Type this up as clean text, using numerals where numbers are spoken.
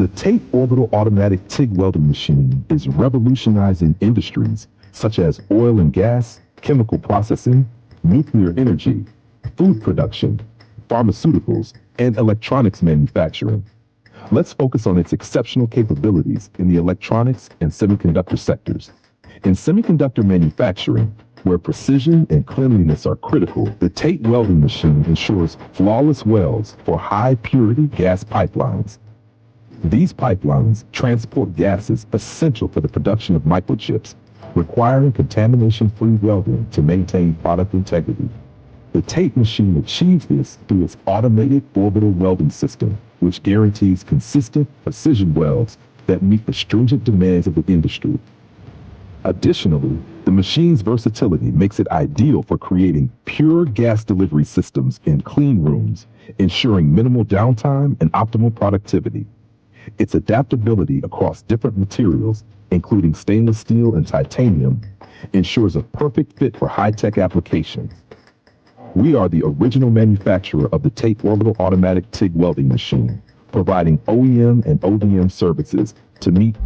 The TATE orbital automatic TIG welding machine is revolutionizing industries such as oil and gas, chemical processing, nuclear energy, food production, pharmaceuticals, and electronics manufacturing. Let's focus on its exceptional capabilities in the electronics and semiconductor sectors. In semiconductor manufacturing, where precision and cleanliness are critical, the TATE welding machine ensures flawless welds for high-purity gas pipelines. These pipelines transport gases essential for the production of microchips, requiring contamination-free welding to maintain product integrity. The TATE machine achieves this through its automated orbital welding system, which guarantees consistent precision welds that meet the stringent demands of the industry. Additionally, the machine's versatility makes it ideal for creating pure gas delivery systems in clean rooms, ensuring minimal downtime and optimal productivity. Its adaptability across different materials, including stainless steel and titanium, ensures a perfect fit for high-tech applications. We are the original manufacturer of the TATE orbital automatic TIG welding machine, providing OEM and ODM services to meet